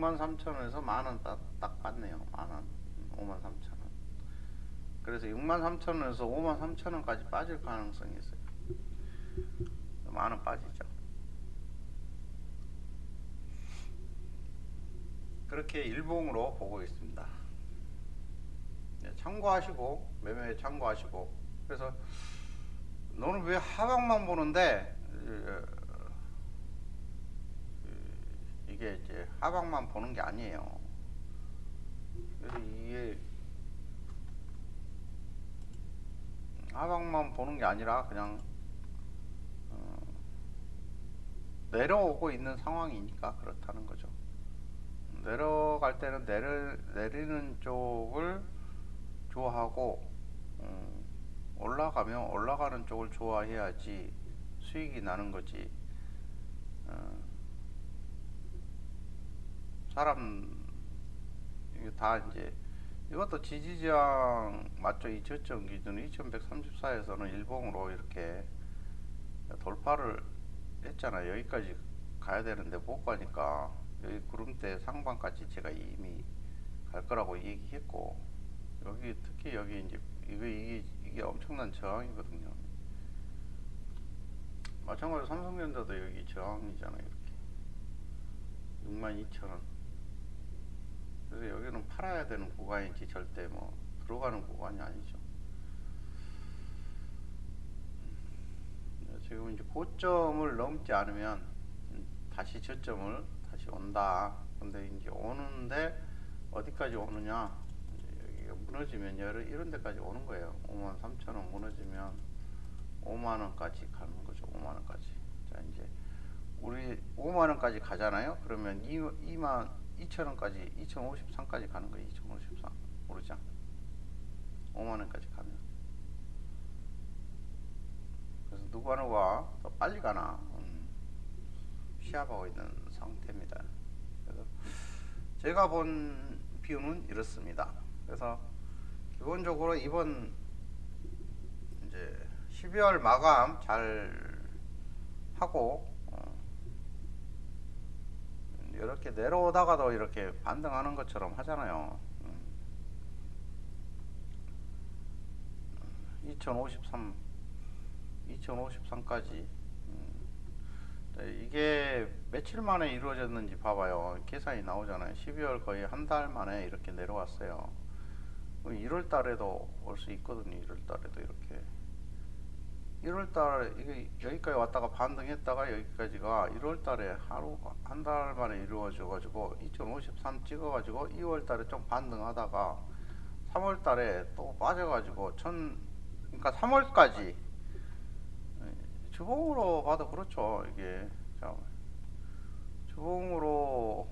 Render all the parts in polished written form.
63,000원에서 만원 딱 받네요. 만원. 53,000원. 그래서 63,000원에서 53,000원까지 빠질 가능성이 있어요. 만원 빠지죠. 그렇게 일봉으로 보고 있습니다. 참고하시고, 매매에 참고하시고. 그래서 너는 왜 하방만 보는데, 이게 이제 하방만 보는 게 아니에요. 그래서 이게 하방만 보는 게 아니라 그냥 내려오고 있는 상황이니까 그렇다는 거죠. 내려갈 때는 내리는 쪽을 좋아하고, 올라가면 올라가는 쪽을 좋아해야지 수익이 나는 거지. 사람 이게 다 이제 이것도 지지저항 맞죠? 이 저점 기준 2134에서는 일봉으로 이렇게 돌파를 했잖아요. 여기까지 가야 되는데 못 가니까 여기 구름대 상반까지 제가 이미 갈 거라고 얘기했고, 여기 특히 여기 이제 이게 엄청난 저항이거든요. 마찬가지로 삼성전자도 여기 저항이잖아요. 이렇게 62,000원. 그래서 여기는 팔아야 되는 구간이지 절대 뭐 들어가는 구간이 아니죠. 지금 이제 고점을 넘지 않으면 다시 저점을 다시 온다. 근데 이제 오는데 어디까지 오느냐? 이제 여기가 무너지면 이런 데까지 오는 거예요. 53,000원 무너지면 5만원까지 가는 거죠. 5만원까지. 자, 이제 우리 5만원까지 가잖아요. 그러면 22,000원까지 2053까지 가는 거예요. 2053 모르죠? 5만원까지 가면. 그래서 누가 더 빨리 가나 시합하고 있는 상태입니다. 그래서 제가 본 뷰는 이렇습니다. 그래서 기본적으로 이번 이제 12월 마감 잘 하고, 이렇게 내려오다가도 이렇게 반등하는 것처럼 하잖아요. 2053까지. 이게 며칠 만에 이루어졌는지 봐봐요. 계산이 나오잖아요. 12월 거의 한 달 만에 이렇게 내려왔어요. 1월 달에도 올 수 있거든요. 1월 달에도 이렇게. 1월 달에 이게 여기까지 왔다가 반등했다가 여기까지가 1월 달에 하루 한 달 만에 이루어져 가지고 2053 찍어 가지고 2월 달에 좀 반등하다가 3월 달에 또 빠져 가지고 그러니까 3월까지 주봉으로 봐도 그렇죠. 이게 자, 주봉으로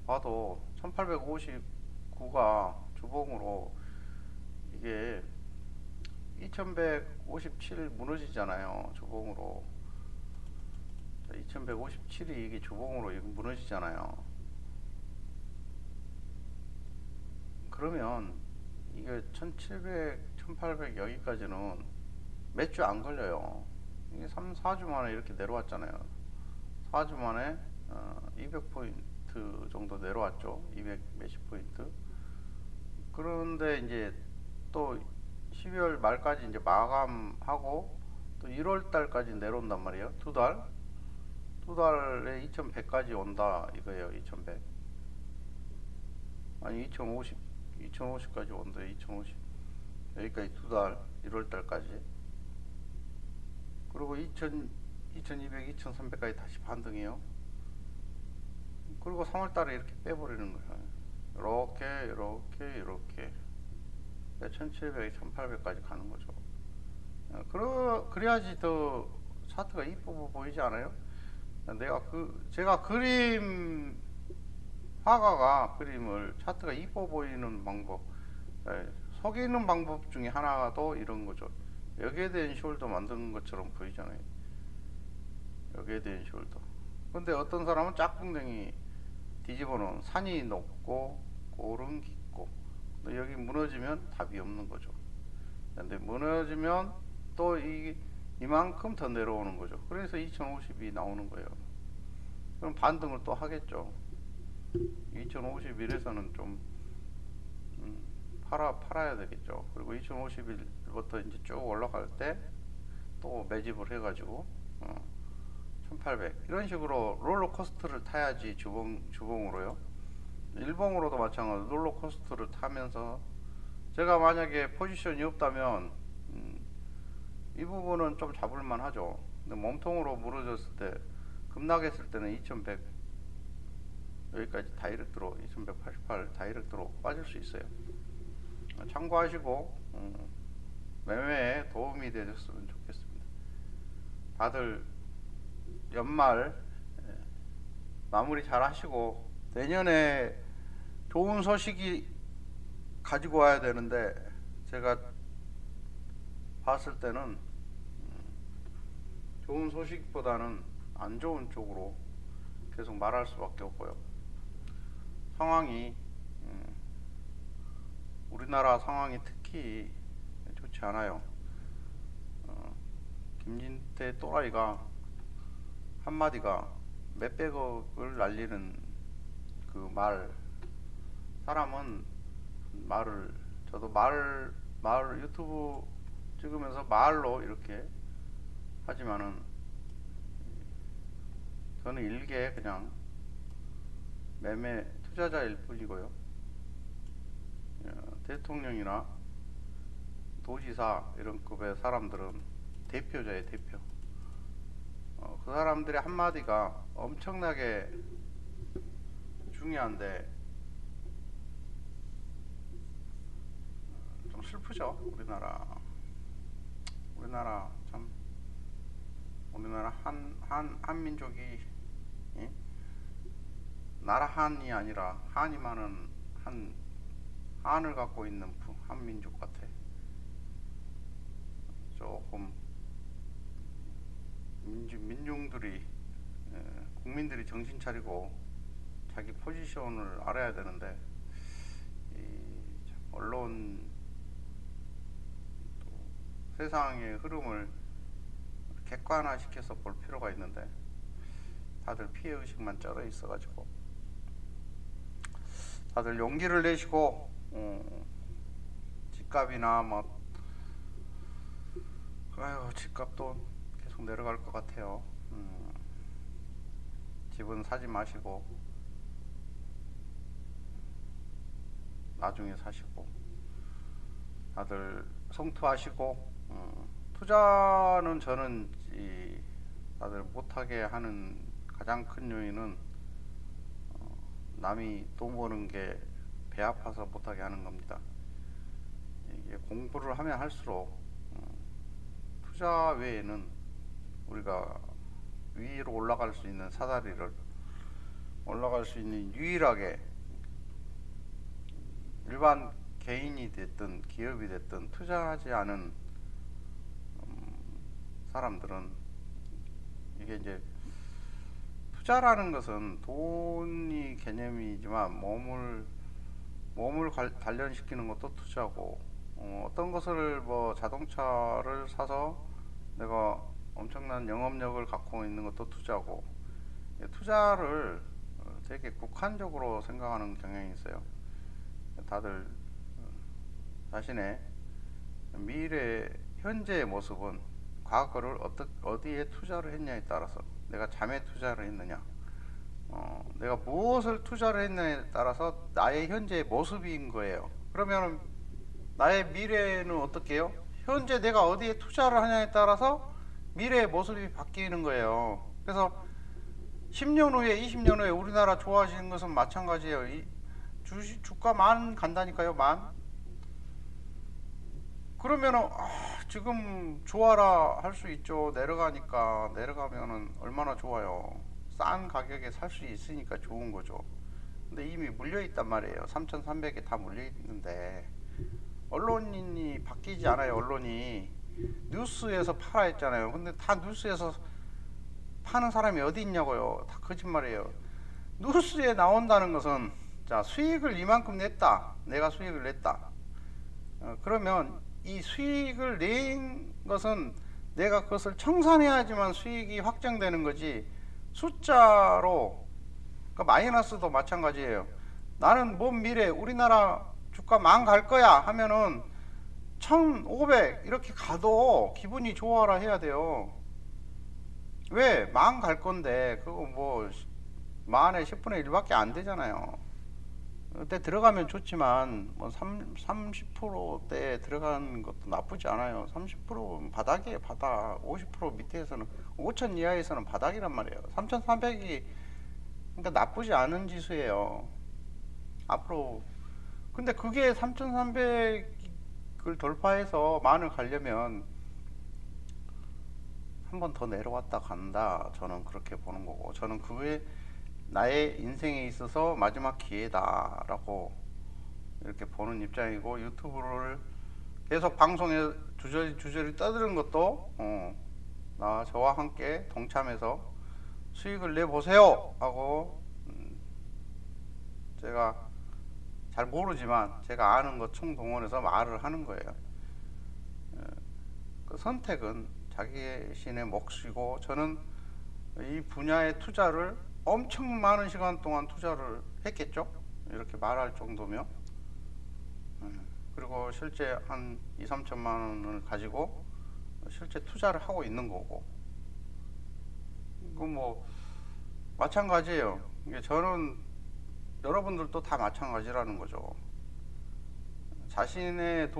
봐도 1859가 주봉으로 이게 2157 무너지잖아요. 주봉으로. 2157이 이게 주봉으로 무너지잖아요. 그러면 이게 1700, 1800 여기까지는 몇 주 안 걸려요. 이게 3, 4주 만에 이렇게 내려왔잖아요. 4주 만에 200포인트 정도 내려왔죠. 200 몇십 포인트. 그런데 이제 또 12월 말까지 이제 마감하고 또 1월 달까지 내려온단 말이에요. 두 달에 2100까지 온다 이거예요. 2100. 아니 2050까지 온다. 2050 여기까지 두 달, 1월 달까지. 그리고 2200, 2300까지 다시 반등해요. 그리고 3월 달에 이렇게 빼버리는 거예요. 이렇게 1700, 1800까지 가는 거죠. 그래야지 더 차트가 이쁘고 보이지 않아요? 제가 화가가 그림을 차트가 이뻐 보이는 방법, 속이는 방법 중에 하나도 이런 거죠. 여기에 대한 숄더 만드는 것처럼 보이잖아요. 여기에 대한 숄더. 근데 어떤 사람은 짝꿍댕이 뒤집어 놓은 산이 높고 골은 깊고, 근데 여기 무너지면 답이 없는 거죠. 근데 무너지면 또 이만큼 더 내려오는 거죠. 그래서 2050이 나오는 거예요. 그럼 반등을 또 하겠죠. 2051에서는 좀 팔아야 되겠죠. 그리고 2051부터 이제 쭉 올라갈 때 또 매집을 해가지고 1800 이런 식으로 롤러코스터를 타야지 주봉으로요. 일봉으로도 마찬가지로 롤러코스터를 타면서 제가 만약에 포지션이 없다면 이 부분은 좀 잡을만 하죠. 근데 몸통으로 무너졌을 때 급락했을 때는 2100 여기까지 다이렉트로 2188 다이렉트로 빠질 수 있어요. 참고하시고 매매에 도움이 되셨으면 좋겠습니다. 다들 연말 마무리 잘 하시고 내년에 좋은 소식이 가지고 와야 되는데 제가 봤을 때는 좋은 소식보다는 안 좋은 쪽으로 계속 말할 수밖에 없고요. 상황이 우리나라 상황이 특히 좋지 않아요. 김진태 또라이가 한마디가 몇백억을 날리는 그 말, 사람은 말을, 저도 말 유튜브 찍으면서 말로 이렇게 하지만은 저는 일개 그냥 매매 투자자일 뿐이고요. 대통령이나 도지사 이런 급의 사람들은 대표자의 대표. 그 사람들의 한마디가 엄청나게 중요한데 좀 슬프죠. 우리나라 참, 우리나라 한민족이, 예? 나라 한이 아니라 한이 많은 한을 갖고 있는 한민족 같아. 조금 민중들이, 국민들이 정신 차리고 자기 포지션을 알아야 되는데 언론, 또 세상의 흐름을 객관화시켜서 볼 필요가 있는데 다들 피해의식만 쩔어 있어가지고 다들 용기를 내시고 집값이나 뭐 집값도 계속 내려갈 것 같아요. 집은 사지 마시고 나중에 사시고 다들 성투하시고 투자는 저는 다들 못하게 하는 가장 큰 요인은 남이 돈 버는 게 배 아파서 못하게 하는 겁니다. 이게 공부를 하면 할수록 투자 외에는 우리가 위로 올라갈 수 있는 사다리를 올라갈 수 있는 유일하게 일반 개인이 됐든 기업이 됐든 투자하지 않은 사람들은 이게 이제 투자라는 것은 돈이 개념이지만 몸을 단련시키는 것도 투자고 어떤 것을 뭐 자동차를 사서 내가 엄청난 영업력을 갖고 있는 것도 투자고 투자를 되게 국한적으로 생각하는 경향이 있어요. 다들 자신의 미래 현재의 모습은 과거를 어디에 투자를 했냐에 따라서 내가 잠에 투자를 했느냐 내가 무엇을 투자를 했느냐에 따라서 나의 현재의 모습인 거예요. 그러면 나의 미래는 어떻게 해요? 현재 내가 어디에 투자를 하냐에 따라서 미래의 모습이 바뀌는 거예요. 그래서 10년 후에 20년 후에 우리나라 좋아지는 것은 마찬가지예요. 주가 만 간다니까요. 만. 그러면은 지금 좋아라 할 수 있죠. 내려가면은 얼마나 좋아요. 싼 가격에 살 수 있으니까 좋은 거죠. 근데 이미 물려 있단 말이에요. 3,300에 다 물려 있는데 언론인이 바뀌지 않아요. 언론이 뉴스에서 팔아 했잖아요. 근데 다 뉴스에서 파는 사람이 어디 있냐고요. 다 거짓말이에요. 뉴스에 나온다는 것은 자, 수익을 이만큼 냈다. 내가 수익을 냈다. 그러면 이 수익을 낸 것은 내가 그것을 청산해야지만 수익이 확정되는 거지 숫자로, 그러니까 마이너스도 마찬가지예요. 나는 먼 미래 우리나라 주가 망갈 거야 하면은 1500 이렇게 가도 기분이 좋아라 해야 돼요. 왜? 망갈 건데 그거 뭐 만에 10분의 1밖에 안 되잖아요. 그때 들어가면 좋지만 뭐 30%대 들어가는 것도 나쁘지 않아요. 30%는 바닥이에요. 바닥. 50% 밑에서는 5천 이하에서는 바닥이란 말이에요. 3,300이 그러니까 나쁘지 않은 지수예요. 앞으로 근데 그게 3,300을 돌파해서 만을 가려면 한 번 더 내려왔다 간다. 저는 그렇게 보는 거고, 저는 그게 나의 인생에 있어서 마지막 기회다라고 이렇게 보는 입장이고, 유튜브를 계속 방송에 주저리 떠드는 것도 저와 함께 동참해서 수익을 내보세요 하고, 제가 잘 모르지만 제가 아는 것 총동원해서 말을 하는 거예요. 그 선택은 자기의 몫이고, 저는 이 분야의 투자를 엄청 많은 시간 동안 투자를 했겠죠. 이렇게 말할 정도면. 그리고 실제 한 2, 3천만 원을 가지고 실제 투자를 하고 있는 거고, 그 뭐 마찬가지예요. 저는 여러분들도 다 마찬가지라는 거죠. 자신의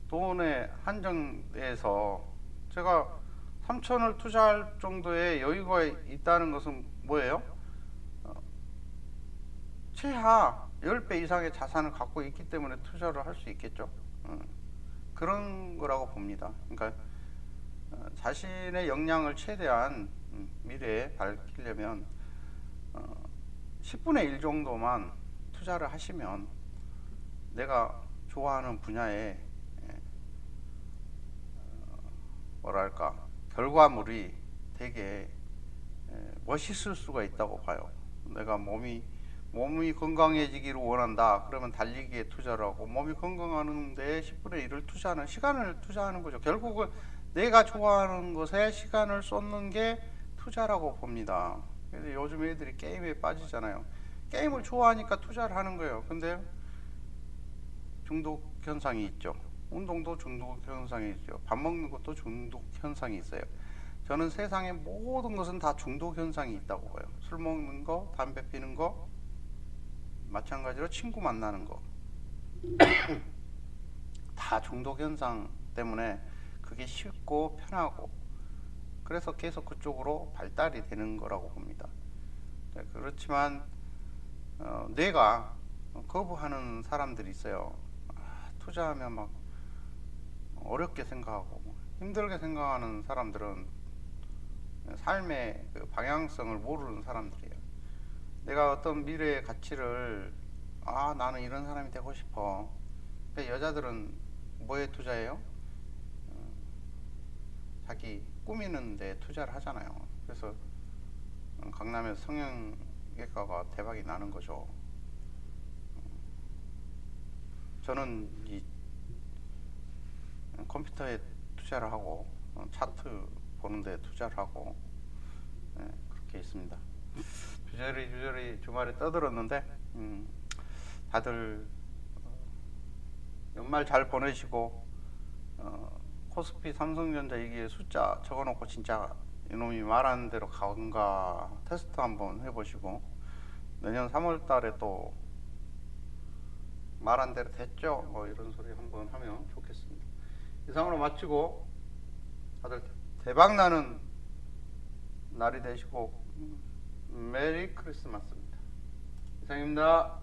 돈의 한정에서 제가 3천을 투자할 정도의 여유가 있다는 것은 뭐예요? 최하 10배 이상의 자산을 갖고 있기 때문에 투자를 할 수 있겠죠. 그런 거라고 봅니다. 그러니까 자신의 역량을 최대한 미래에 밝히려면 10분의 1 정도만 투자를 하시면 내가 좋아하는 분야에 뭐랄까 결과물이 되게 멋있을 수가 있다고 봐요. 내가 몸이 건강해지기를 원한다. 그러면 달리기에 투자를 하고, 몸이 건강하는데 10분의 1을 투자하는 시간을 투자하는 거죠. 결국은 내가 좋아하는 것에 시간을 쏟는 게 투자라고 봅니다. 그래서 요즘 애들이 게임에 빠지잖아요. 게임을 좋아하니까 투자를 하는 거예요. 근데 중독 현상이 있죠. 운동도 중독 현상이 있죠. 밥 먹는 것도 중독 현상이 있어요. 저는 세상의 모든 것은 다 중독 현상이 있다고 봐요. 술 먹는 거, 담배 피는 거, 마찬가지로 친구 만나는 거 다 중독 현상 때문에 그게 쉽고 편하고, 그래서 계속 그쪽으로 발달이 되는 거라고 봅니다. 그렇지만 뇌가 거부하는 사람들이 있어요. 투자하면 막 어렵게 생각하고 힘들게 생각하는 사람들은 삶의 그 방향성을 모르는 사람들이에요. 내가 어떤 미래의 가치를 나는 이런 사람이 되고 싶어. 그러니까 여자들은 뭐에 투자해요? 자기 꾸미는 데 투자를 하잖아요. 그래서 강남에서 성형외과가 대박이 나는 거죠. 저는 이 컴퓨터에 투자를 하고 차트 보는 데 투자를 하고 그렇게 있습니다. 주저리 주말에 떠들었는데 다들 연말 잘 보내시고, 코스피 삼성전자 이게 숫자 적어놓고 진짜 이놈이 말하는 대로 가는가 테스트 한번 해보시고, 내년 3월 달에 또 말한 대로 됐죠? 뭐 이런 소리 한번 하면 좋겠습니다. 이상으로 마치고 다들 대박나는 날이 되시고 메리 크리스마스입니다. 이상입니다.